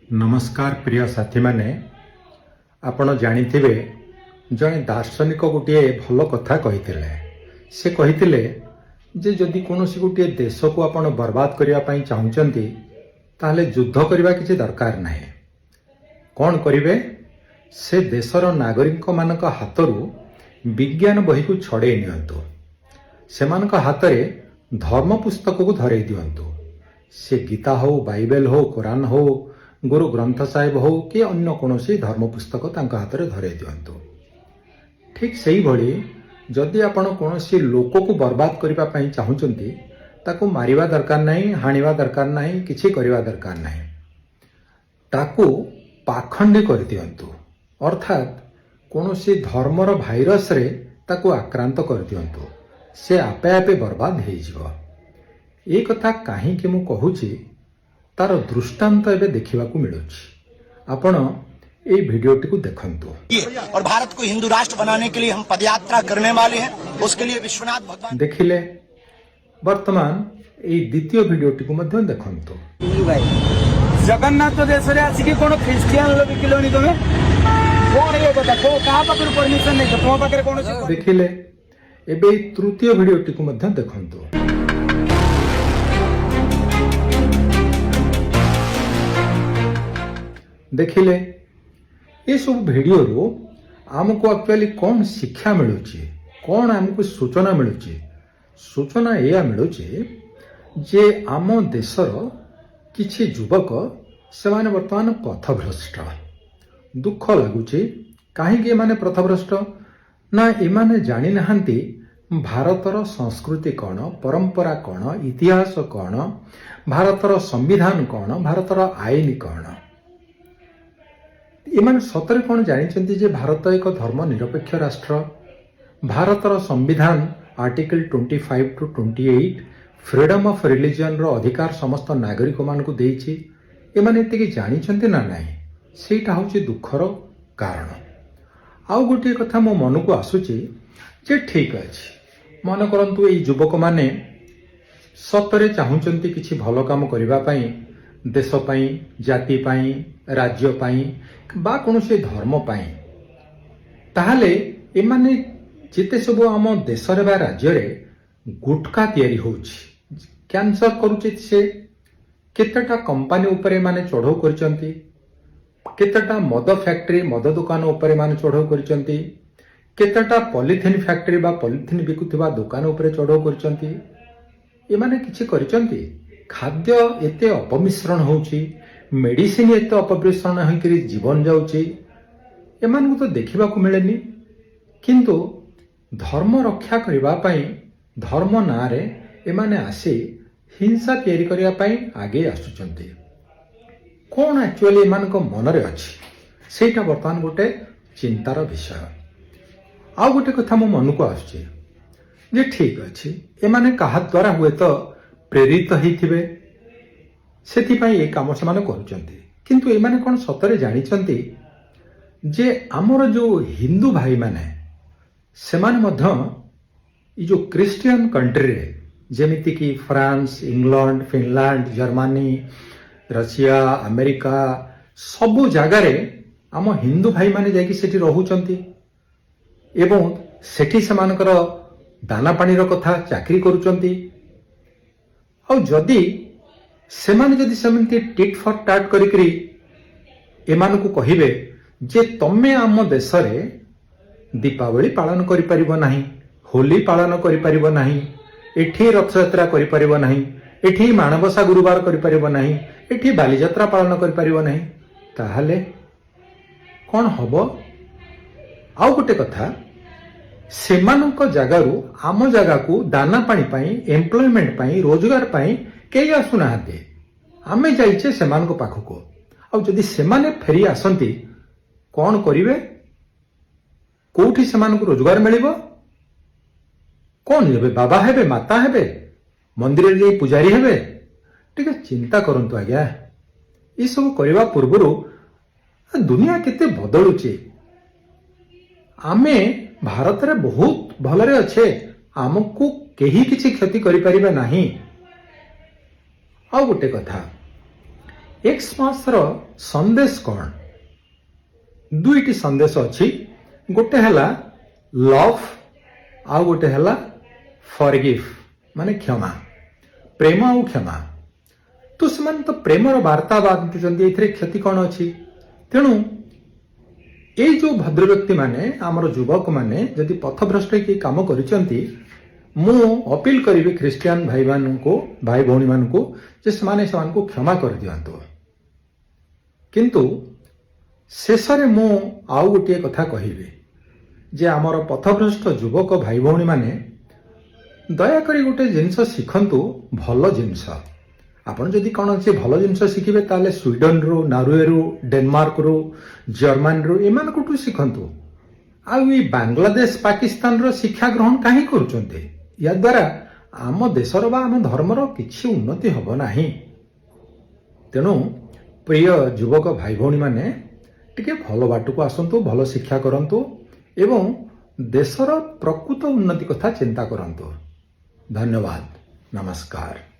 नमस्कार प्रिय साथी माने आपण जानिथिबे जने दार्शनिक गोटे भल कथा कहिथिले से कहिथिले जे जदि कोनोसी गोटे देश को आपण बर्बाद करिया पई चाहुचंती ताले युद्ध करिवा किछि दरकार नाही। कोन करिवे से देशर नागरिक मानक हातरू विज्ञान बही को छड़े नियंतु, सेमानक हातरे धर्म पुस्तक को धरे दियंतु। से गीता हो, बाइबल हो, कुरान हो, गुरु ग्रंथ साहेब हो कि अन्य कौनसी धर्म पुस्तक तांका हाथ में धरे दियंतु। ठीक सही भली जदि आपण कौनसी लोक को बर्बाद करबा पई चाहुचंती ताको मारिबा दरकार नहीं, हानिबा दरकार नहीं, किछि करिबा दरकार नहीं, ताको पाखंडी कर दियंतु। अर्थात कौनसी धर्मर भाइरस रे ताको आक्रांत कर दियंतु, से आपे आपे बर्बाद हो जिवो। ए कथा काहे कि मु कहूची तार दृष्टांत एबे देखिबाकू मिलुछि। आपण ए भिडियोटी को देखंतु। और भारत को हिंदू राष्ट्र बनाने के लिए हम पदयात्रा करने वाले हैं। उसके लिए विश्वनाथ भगवान देखिले। वर्तमान ए द्वितीय भिडियोटी को मध्ये देखंतु। जगन्नाथ देश रे आसी के कोन क्रिश्चियन लोग किलोनी तमे कोन ए कथा को कहा पाकर परमिशन नै तो पाकर कोन देखिले। एबे तृतीय भिडियोटी को मध्ये देखंतु। देखिले ये सब वीडियो रो आमको एक्चुअली कौन शिक्षा मिलुची, कौन आमको सूचना मिलुची। सूचना या मिलुची जे आम देशर किछि युवक से माने वर्तमान पथभ्रष्ट। दुख लगुची काहेकि माने पथभ्रष्ट ना एमाने जानि नहांती भारतर संस्कृति कौन, परंपरा कौन, इतिहास कौन, भारतर संविधान कौन, भारतर आईन कौन। एमान सतरे कौन जानिछंती जे भारत एक धर्म निरपेक्ष राष्ट्र। भारतर संविधान article 25 to 28 freedom of religion रो अधिकार समस्त नागरिक मान को देइछि। एमाने एतिके जानिछंती ना नाही, सेटा होछि दुखर कारण। आउ गोटे कथा मो मन को आसुछि जे ठीक अछि, मन करंतु एई युवक माने सतरे चाहुचंती किछि भलो काम करिबा पई, देश पाई, जाति पाई, राज्य पाई बा कौनसी धर्म पाई, ताहले एमाने जेते सब आम देश रे बा राज्य रे गुटखा तयारी होछि, कैंसर करूछि, से केतेटा कंपनी ऊपर माने चढ़ाऊ करचंती, केतेटा मद फैक्ट्री, मद दुकान ऊपर माने चढ़ाऊ करचंती, केतेटा पॉलिथिन फैक्ट्री बा पॉलिथिन बिकुथिबा दुकान ऊपर चढ़ाऊ करचंती। एमाने किछि करचंती। खाद्य एते अपमिश्रण होउछि, मेडिसिन एते अपमिश्रण होइकरी जीवन जाउछि, एमान को तो देखिबा को मिलेनी। किंतु धर्म रक्षा करिबा पई धर्म ना रे एमाने आसी हिंसा तयारी करिया पई आगे आसुचंती। कोन एक्चुअली एमान को मन रे अछि सेटा वर्तमान गोटे चिंतार विषय। आ गोटे कथा मो मन को आछे जे ठीक अछि एमाने काहा द्वारा हुए तो प्रेरित होइथिबे, सेथिपाई ए काम से माने करूचंती। किंतु एमाने कोन सतरे जानिचंती जे हमर जो हिंदू भाई माने सेमाने मध्य ई जो क्रिश्चियन कंट्री रे जेमिति कि France, England, Finland, Germany, Russia, America सबु जगह रे आम हिंदू भाई माने जाकी सेठी रहुचंती एवं सेठी सेमानकर दाना पानी रो कथा चाकरी करूचंती। और जदि सेमाने जदि सेमंती टिट फॉर टाट करिकरी एमान को कहिबे जे तमे आम देश रे दीपावली पालन करि परिबो नाही, होली पालन करि परिबो नाही, एठी रथ यात्रा करि परिबो नाही, एठी माणबसा गुरुवार करि परिबो नाही, एठी बाली यात्रा पालन करि परिबो नाही, ताहाले कोन हबो। आउ गोटे कथा सेमानक जगारू आम जगह को दाना पानी पाई, एम्प्लॉयमेंट पाई, रोजगार पाई केही आसु नाहांती। आमे जाइछे सेमानक पाखको। आ जदि सेमाने फेरी आसंती कोन करिवे, कोठी सेमानक रोजगार मिलिबो, कोन हेबे, बाबा हेबे, माता हेबे, मंदिर रे पुजारी हेबे। ठीक चिंता करंतु आज्ञा। ई सब करबा पूर्वरु दुनिया केते बदलुची। आमे भारत रे बहुत भलरे अच्छे, आमको केही किछि क्षति करि परिबा नाही। आ गोटे कथा एक्स मासर संदेश कौन दुईटी संदेश अच्छी गोटे हला लव आ गोटे हला फॉरगिव माने क्षमा प्रेम और क्षमा तो ସେମାନେ ତ ପ୍ରେମର ବାର୍ତ୍ତା ବାଣ୍ଟୁଛନ୍ତି ଏଥିରେ କ୍ଷତି କ'ଣ ଅଛି ତେଣୁ ଏଇ ଯୋଉ ଭଦ୍ର ବ୍ୟକ୍ତି ମାନେ ଆମର ଯୁବକ ମାନେ ଯଦି ପଥଭ୍ରଷ୍ଟ ହେଇକି କାମ କରିଛନ୍ତି ମୁଁ ଅପିଲ କରିବି ଖ୍ରୀଷ୍ଟିଆନ ଭାଇ ଭଉଣୀ ମାନଙ୍କୁ ଯେ ସେମାନେ ସେମାନଙ୍କୁ କ୍ଷମା କରିଦିଅନ୍ତୁ କିନ୍ତୁ ଶେଷରେ ମୁଁ ଆଉ ଗୋଟିଏ କଥା କହିବି ଯେ ଆମର ପଥଭ୍ରଷ୍ଟ ଯୁବକ ଭାଇ ଭଉଣୀ ମାନେ ଦୟାକରି ଗୋଟେ ଜିନିଷ ଶିଖନ୍ତୁ ଭଲ ଜିନିଷ ଆପଣ ଯଦି କୌଣସି ଭଲ ଜିନିଷ ଶିଖିବେ ତାହେଲେ ସ୍ୱିଡେନରୁ ନରୱେରୁ ଡେନମାର୍କରୁ ଜର୍ମାନୀରୁ ଏମାନଙ୍କଠୁ ଶିଖନ୍ତୁ ଆଉ ଏଇ ବାଂଲାଦେଶ ପାକିସ୍ତାନର ଶିକ୍ଷା ଗ୍ରହଣ କାହିଁ କରୁଛନ୍ତି ଏହାଦ୍ୱାରା ଆମ ଦେଶର ବା ଆମ ଧର୍ମର କିଛି ଉନ୍ନତି ହେବ ନାହିଁ ତେଣୁ ପ୍ରିୟ ଯୁବକ ଭାଇ ଭଉଣୀମାନେ ଟିକେ ଭଲ ବାଟକୁ ଆସନ୍ତୁ ଭଲ ଶିକ୍ଷା କରନ୍ତୁ ଏବଂ ଦେଶର ପ୍ରକୃତ ଉନ୍ନତି କଥା ଚିନ୍ତା କରନ୍ତୁ ଧନ୍ୟବାଦ ନମସ୍କାର